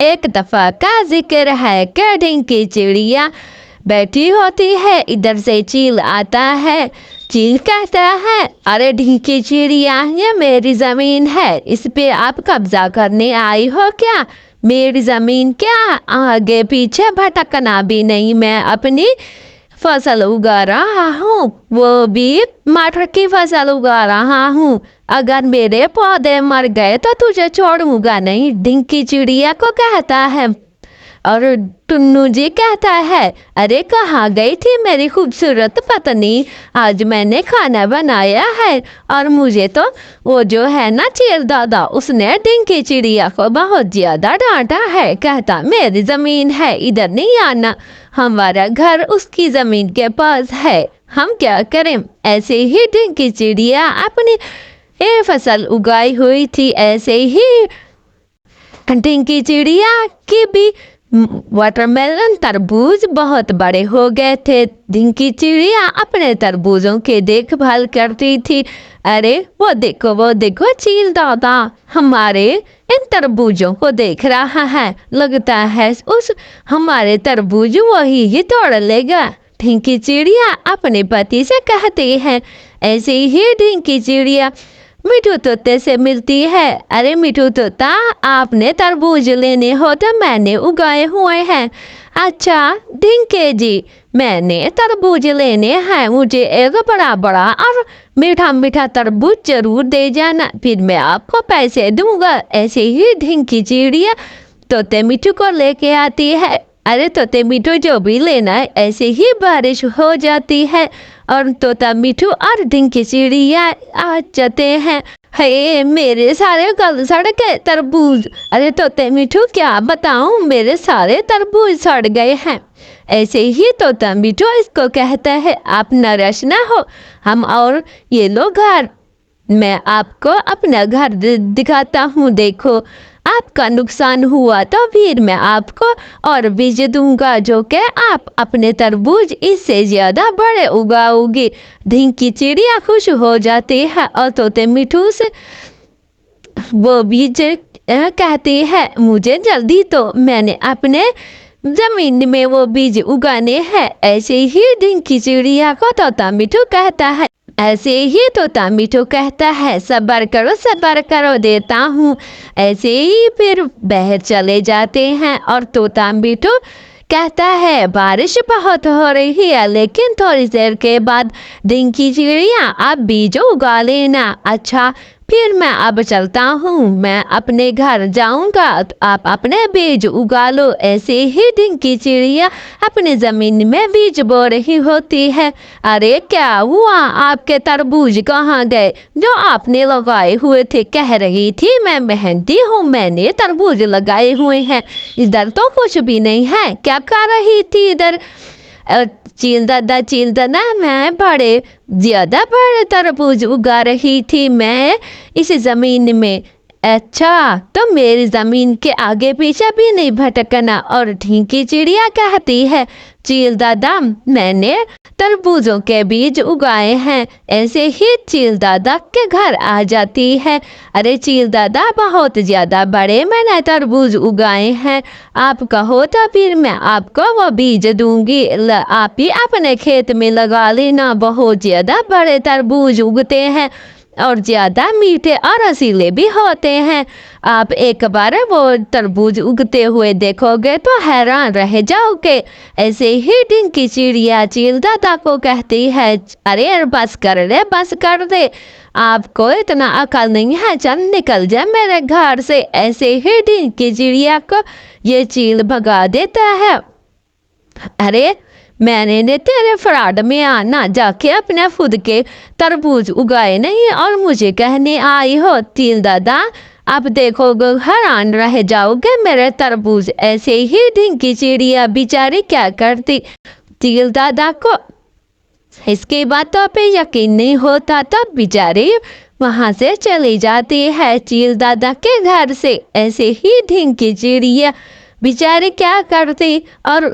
एक दफा का जिक्र है कि ढिंकी चिड़िया बैठी होती है, इधर से चील आता है। चील कहता है, अरे ढिंकी चिड़िया, ये मेरी जमीन है, इस पे आप कब्जा करने आई हो क्या? मेरी जमीन क्या, आगे पीछे भटकना भी नहीं, मैं अपनी फसल उगा रहा हूँ, वो भी मटर की फसल उगा रहा हूँ। अगर मेरे पौधे मर गए तो तुझे छोड़ूंगा नहीं, ढिंकी चिड़िया को कहता है। और टुन्नू जी कहता है, अरे कहाँ गई थी मेरी खूबसूरत पत्नी, आज मैंने खाना बनाया है और मुझे तो वो जो है ना चील दादा, उसने ढिंकी चिड़िया को बहुत ज़्यादा डांटा है। कहता, मेरी ज़मीन है, इधर नहीं आना, हमारा घर उसकी ज़मीन के पास है, हम क्या करें। ऐसे ही ढिंकी चिड़िया अपनी ये फसल उगाई हुई थी। ऐसे ही ढिंकी चिड़िया की भी वाटरमेलन तरबूज बहुत बड़े हो गए थे। ढिंकी चिड़िया अपने तरबूजों की देखभाल करती थी। अरे वो देखो चील दादा हमारे इन तरबूजों को देख रहा है, लगता है उस हमारे तरबूज वही ही तोड़ लेगा। ढिंकी चिड़िया अपने पति से कहती है। ऐसे ही ढिंकी चिड़िया मिठू तोते से मिलती है। अरे मिठू तोता, आपने तरबूज लेने हो तो मैंने उगाए हुए हैं। अच्छा ढिंके जी, मैंने तरबूज लेने हैं, मुझे एक बड़ा बड़ा और मीठा मीठा तरबूज जरूर दे जाना, फिर मैं आपको पैसे दूंगा। ऐसे ही ढिंकी चिड़िया तोते मिठू को लेके आती है। अरे तोते मिठू जो भी लेना है। ऐसे ही बारिश हो जाती है और तोता मिठू और ढिंकी चिड़िया आ जाते हैं। हे मेरे सारे गल सड़ गए तरबूज। अरे तोते मिठू क्या बताऊं, मेरे सारे तरबूज सड़ गए हैं। ऐसे ही तोता मिठू इसको कहता है, आप नाराज ना हो, हम और ये लो घर, मैं आपको अपना घर दिखाता हूँ, देखो आपका नुकसान हुआ तो फिर मैं आपको और बीज दूंगा, जो कि आप अपने तरबूज इससे ज़्यादा बड़े उगाओगी। ढिंकी चिड़िया खुश हो जाती है और तोते मिठू से वो बीज कहती है, मुझे जल्दी तो मैंने अपने जमीन में वो बीज उगाने हैं। ऐसे ही ढिंकी चिड़िया को तोता मिठू कहता है। ऐसे ही तोता मिठू कहता है, सब्र करो देता हूँ। ऐसे ही फिर बाहर चले जाते हैं और तोता मिठू कहता है, बारिश बहुत हो रही है, लेकिन थोड़ी देर के बाद ढिंकी चिड़िया आप बीज उगा लेना। अच्छा फिर मैं अब चलता हूँ, मैं अपने घर जाऊँगा, आप अपने बीज उगा लो। ऐसे ही ढिंकी चिड़िया अपनी ज़मीन में बीज बो रही होती है। अरे क्या हुआ, आपके तरबूज कहाँ गए जो आपने लगाए हुए थे? कह रही थी मैं मेहनती हूँ, मैंने तरबूज लगाए हुए हैं, इधर तो कुछ भी नहीं है, क्या कर रही थी इधर? चील दादा मैं बड़े ज़्यादा बड़े तरबूज उगा रही थी मैं इस ज़मीन में। अच्छा तो मेरी ज़मीन के आगे पीछे भी नहीं भटकना। और ढिंकी चिड़िया कहती है, चील दादा मैंने तरबूजों के बीज उगाए हैं। ऐसे ही चील दादा के घर आ जाती है। अरे चील दादा बहुत ज़्यादा बड़े मैंने तरबूज उगाए हैं, आप कहो तो फिर मैं आपको वो बीज दूंगी, आप ही अपने खेत में लगा लेना, बहुत ज़्यादा बड़े तरबूज उगते हैं और ज़्यादा मीठे और रसीले भी होते हैं। आप एक बार वो तरबूज उगते हुए देखोगे तो हैरान रह जाओगे। ऐसे ही ढिंकी चिड़िया चील दादा को कहती है, अरे बस कर दे, आपको इतना अकल नहीं है, चल निकल जा मेरे घर से। ऐसे ही ढिंकी चिड़िया को ये चील भगा देता है। अरे मैंने तेरे फ्रॉड में आना जाके अपने खुद के तरबूज उगाए नहीं और मुझे कहने आई हो। चील दादा आप देखोगे हैरान रह जाओगे मेरे तरबूज। ऐसे ही ढिंकी चिड़िया बेचारी क्या करती, चील दादा को इसकी बातों पे यकीन नहीं होता, तब बेचारी वहाँ से चली जाती है चील दादा के घर से। ऐसे ही ढिंकी चिड़िया बेचारी क्या करती और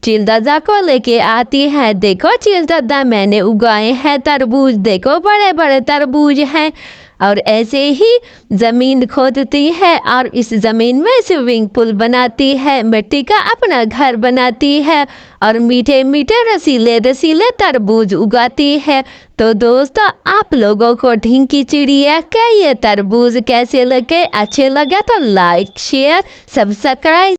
चील दादा को लेके आती है, देखो चील दादा मैंने उगाए हैं तरबूज, देखो बड़े बड़े तरबूज हैं, اور ایسے ہی زمین کھودتی ہے اور اس زمین میں سوئمنگ پول بناتی ہے، مٹی کا اپنا گھر بناتی ہے اور میٹھے میٹھے رسیلے رسیلے تربوز اگاتی ہے۔ تو دوستو آپ لوگوں کو ڈھینکی چڑیا کا یہ تربوز کیسے لگے؟ اچھے لگے تو لائک شیئر سبسکرائب